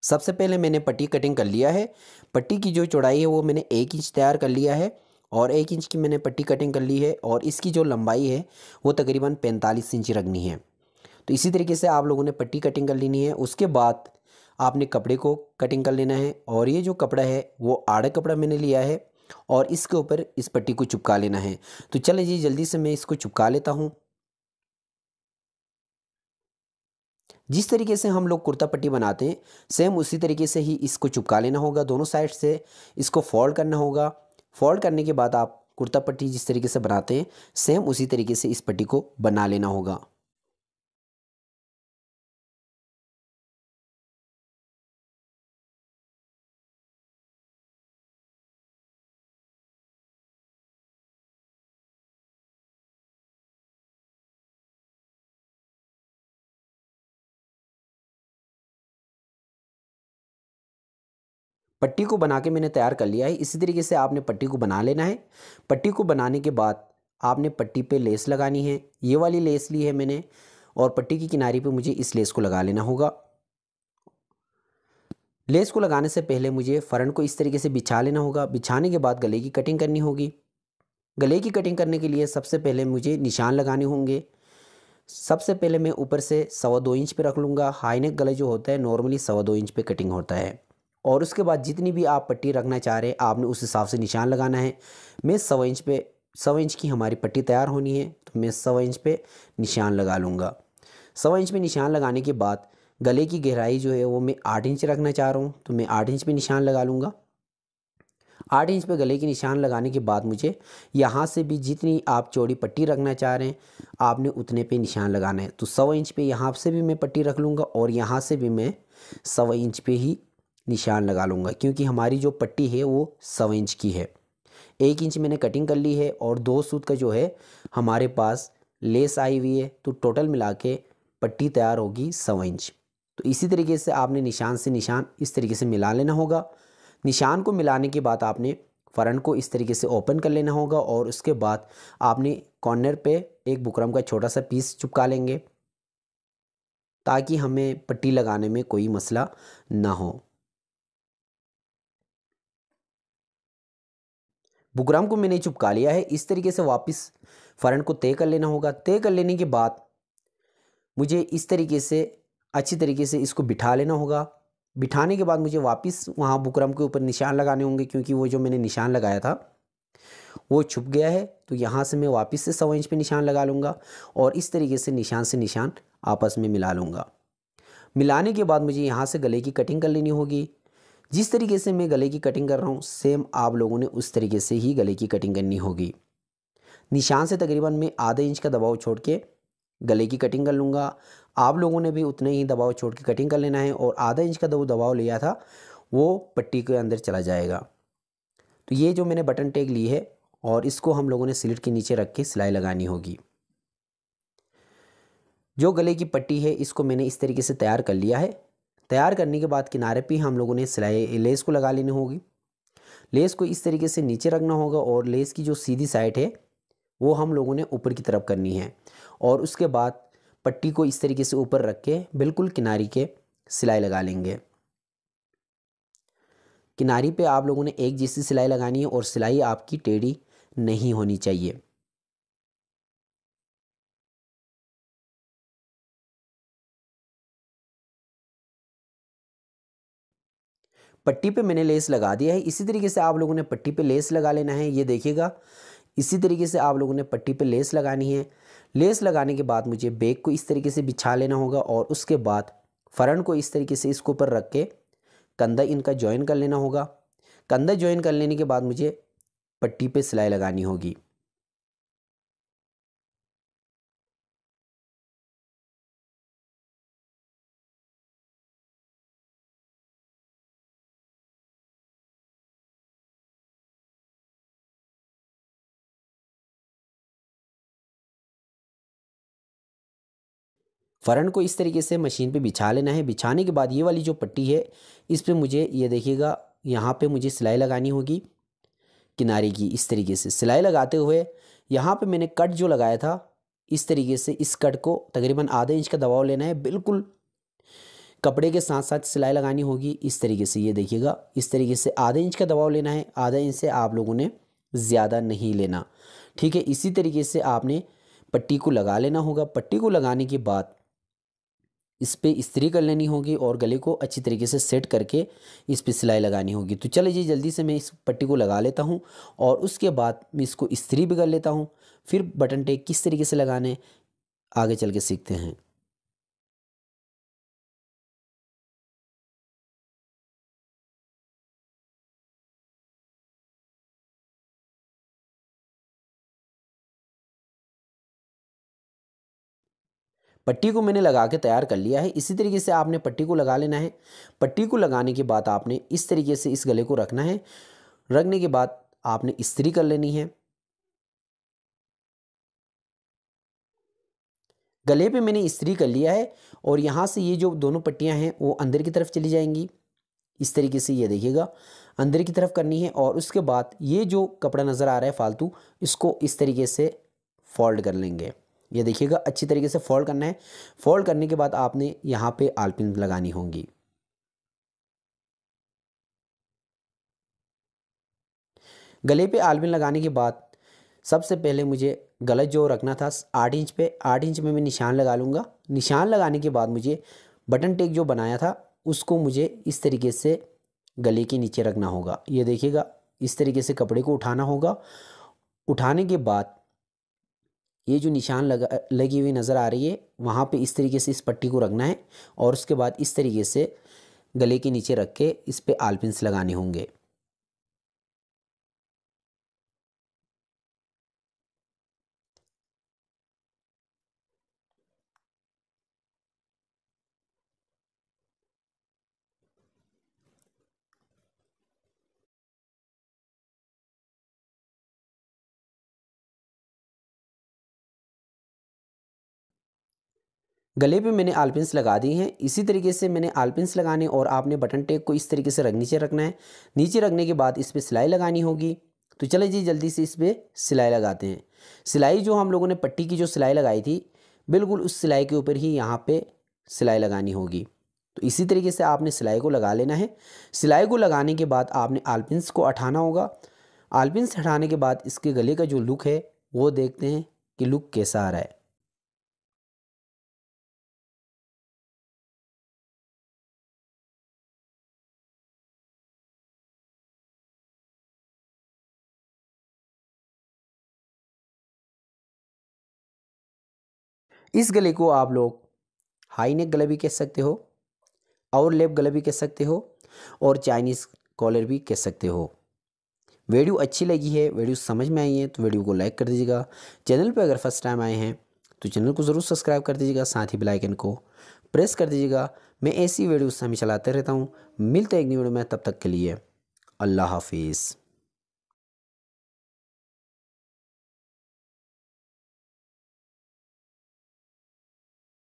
सबसे पहले मैंने पट्टी कटिंग कर लिया है। पट्टी की जो चौड़ाई है वो मैंने 1 इंच तैयार कर लिया है और 1 इंच की मैंने पट्टी कटिंग कर ली है और इसकी जो लंबाई है वो तकरीबन 45 इंच रखनी है। तो इसी तरीके से आप लोगों ने पट्टी कटिंग कर लेनी है। उसके बाद आपने कपड़े को कटिंग कर लेना है और ये जो कपड़ा है वो आड़ा कपड़ा मैंने लिया है और इसके ऊपर इस पट्टी को चिपका लेना है। तो चलिए जी जल्दी से मैं इसको चिपका लेता हूँ। जिस तरीके से हम लोग कुर्ता पट्टी बनाते हैं सेम उसी तरीके से ही इसको चिपका लेना होगा। दोनों साइड से इसको फोल्ड करना होगा। फोल्ड करने के बाद आप कुर्ता पट्टी जिस तरीके से बनाते हैं सेम उसी तरीके से इस पट्टी को बना लेना होगा। पट्टी को बना के मैंने तैयार कर लिया है। इसी तरीके से आपने पट्टी को बना लेना है। पट्टी को बनाने के बाद आपने पट्टी पे लेस लगानी है। ये वाली लेस ली है मैंने और पट्टी की किनारी पे मुझे इस लेस को लगा लेना होगा। लेस को लगाने से पहले मुझे फ़रंट को इस तरीके से बिछा लेना होगा। बिछाने के बाद गले की कटिंग करनी होगी। गले की कटिंग करने के लिए सबसे पहले मुझे निशान लगाने होंगे। सबसे पहले मैं ऊपर से 2.25 इंच पे रख लूँगा। हाई नेक गला जो होता है नॉर्मली 2.25 इंच पे कटिंग होता है। और उसके बाद जितनी भी आप पट्टी रखना चाह रहे हैं आपने उस हिसाब से निशान लगाना है। मैं 1.25 इंच पे 1.25 इंच की हमारी पट्टी तैयार होनी है तो मैं 1.25 इंच पे निशान लगा लूँगा। 1.25 इंच पे निशान लगाने के बाद गले की गहराई जो है वो मैं 8 इंच रखना चाह रहा हूँ तो मैं 8 इंच पे निशान लगा लूँगा। 8 इंच पे गले की निशान लगाने के बाद मुझे यहाँ से भी जितनी आप चौड़ी पट्टी रखना चाह रहे हैं आपने उतने पे निशान लगाना है। तो 1.25 इंच पे यहाँ से भी मैं पट्टी रख लूँगा और यहाँ से भी मैं 1.25 इंच पे ही निशान लगा लूँगा क्योंकि हमारी जो पट्टी है वो 1.25 इंच की है। 1 इंच मैंने कटिंग कर ली है और 2 सूत का जो है हमारे पास लेस आई हुई है तो टोटल मिला के पट्टी तैयार होगी 1.25 इंच। तो इसी तरीके से आपने निशान से निशान इस तरीके से मिला लेना होगा। निशान को मिलाने के बाद आपने फ़रंट को इस तरीके से ओपन कर लेना होगा और उसके बाद आपने कॉर्नर पे एक बुकरम का छोटा सा पीस चिपका लेंगे ताकि हमें पट्टी लगाने में कोई मसला ना हो। बुकरम को मैंने चिपका लिया है। इस तरीके से वापस फ़रंट को तय कर लेना होगा। तय कर लेने के बाद मुझे इस तरीके से अच्छी तरीके से इसको बिठा लेना होगा। बिठाने के बाद मुझे वापस वहाँ बुकरम के ऊपर निशान लगाने होंगे क्योंकि वो जो मैंने निशान लगाया था वो छुप गया है। तो यहाँ से मैं वापस से 1.25 इंच पे निशान लगा लूँगा और इस तरीके से निशान आपस में मिला लूँगा। मिलाने के बाद मुझे यहाँ से गले की कटिंग कर लेनी होगी। जिस तरीके से मैं गले की कटिंग कर रहा हूँ सेम आप लोगों ने उस तरीके से ही गले की कटिंग करनी होगी। निशान से तकरीबन मैं आधे इंच का दबाव छोड़ के गले की कटिंग कर लूँगा। आप लोगों ने भी उतने ही दबाव छोड़ के कटिंग कर लेना है और आधा इंच का दबाव लिया था वो पट्टी के अंदर चला जाएगा। तो ये जो मैंने बटन टेक ली है और इसको हम लोगों ने स्लिट के नीचे रख के सिलाई लगानी होगी। जो गले की पट्टी है इसको मैंने इस तरीके से तैयार कर लिया है। तैयार करने के बाद किनारे पे हम लोगों ने सिलाई लेस को लगा लेनी होगी। लेस को इस तरीके से नीचे रखना होगा और लेस की जो सीधी साइड है वो हम लोगों ने ऊपर की तरफ करनी है और उसके बाद पट्टी को इस तरीके से ऊपर रख के बिल्कुल किनारी के सिलाई लगा लेंगे। किनारी पे आप लोगों ने एक जैसी सिलाई लगानी है और सिलाई आपकी टेढ़ी नहीं होनी चाहिए। पट्टी पे मैंने लेस लगा दिया है। इसी तरीके से आप लोगों ने पट्टी पे लेस लगा लेना है। ये देखिएगा इसी तरीके से आप लोगों ने पट्टी पे लेस लगानी है। लेस लगाने के बाद मुझे बैक को इस तरीके से बिछा लेना होगा और उसके बाद फ़रंट को इस तरीके से इसके ऊपर रख के कंधा इनका जॉइन कर लेना होगा। कंधा जॉइन कर लेने के बाद मुझे पट्टी पे सिलाई लगानी होगी। फ़रंट को इस तरीके से मशीन पे बिछा लेना है। बिछाने के बाद ये वाली जो पट्टी है इस पे मुझे ये देखिएगा यहाँ पे मुझे सिलाई लगानी होगी किनारे की। इस तरीके से सिलाई लगाते हुए यहाँ पे मैंने कट जो लगाया था इस तरीके से इस कट को तकरीबन आधे इंच का दबाव लेना है। बिल्कुल कपड़े के साथ साथ सिलाई लगानी होगी। इस तरीके से ये देखिएगा, इस तरीके से आधे इंच का दबाव लेना है, आधा इंच से आप लोगों ने ज़्यादा नहीं लेना, ठीक है। इसी तरीके से आपने पट्टी को लगा लेना होगा। पट्टी को लगाने के बाद इस पे इस्त्री कर लेनी होगी और गले को अच्छी तरीके से सेट करके इस पे सिलाई लगानी होगी। तो चलिए जी जल्दी से मैं इस पट्टी को लगा लेता हूँ और उसके बाद मैं इसको इस्त्री भी कर लेता हूँ। फिर बटन टेक किस तरीके से लगाने आगे चल के सीखते हैं। पट्टी को मैंने लगा के तैयार कर लिया है। इसी तरीके से आपने पट्टी को लगा लेना है। पट्टी को लगाने के बाद आपने इस तरीके से इस गले को रखना है। रखने के बाद आपने इस्त्री कर लेनी है। गले पे मैंने इस्त्री कर लिया है और यहाँ से ये जो दोनों पट्टियाँ हैं वो अंदर की तरफ चली जाएंगी। इस तरीके से ये देखिएगा, अंदर की तरफ करनी है और उसके बाद ये जो कपड़ा नज़र आ रहा है फालतू, इसको इस तरीके से फोल्ड कर लेंगे। ये देखिएगा, अच्छी तरीके से फोल्ड करना है। फोल्ड करने के बाद आपने यहाँ पे आलपिन लगानी होंगी। गले पे आलपिन लगाने के बाद सबसे पहले मुझे गला जो रखना था 8 इंच पे, 8 इंच में मैं निशान लगा लूँगा। निशान लगाने के बाद मुझे बटन टेक जो बनाया था उसको मुझे इस तरीके से गले के नीचे रखना होगा। ये देखिएगा, इस तरीके से कपड़े को उठाना होगा। उठाने के बाद ये जो निशान लगी हुई नज़र आ रही है वहाँ पे इस तरीके से इस पट्टी को रखना है और उसके बाद इस तरीके से गले के नीचे रख के इस पे आलपिन्स लगाने होंगे। गले पे मैंने आलपिन्स लगा दी हैं। इसी तरीके से मैंने आलपिन्स लगाने और आपने बटन टेक को इस तरीके से नीचे रखना है। नीचे रखने के बाद इस पर सिलाई लगानी होगी। तो चले जी जल्दी से इस पर सिलाई लगाते हैं। सिलाई जो हम लोगों ने पट्टी की जो सिलाई लगाई थी बिल्कुल उस सिलाई के ऊपर ही यहाँ पे सिलाई लगानी होगी। तो इसी तरीके से आपने सिलाई को लगा लेना है। सिलाई को लगाने के बाद आपने आलपिन्स को हटाना होगा। आलपिन्स हटाने के बाद इसके गले का जो लुक है वो देखते हैं कि लुक कैसा आ रहा है। इस गले को आप लोग हाई नेक गला भी कह सकते हो और लेप गला भी कह सकते हो और चाइनीज़ कॉलर भी कह सकते हो। वीडियो अच्छी लगी है, वीडियो समझ में आई है तो वीडियो को लाइक कर दीजिएगा। चैनल पे अगर फर्स्ट टाइम आए हैं तो चैनल को ज़रूर सब्सक्राइब कर दीजिएगा, साथ ही बेल आइकन को प्रेस कर दीजिएगा। मैं ऐसी वीडियोस हमें चलाते रहता हूँ। मिलते हैं एक नई वीडियो में, तब तक के लिए अल्लाह हाफिज़।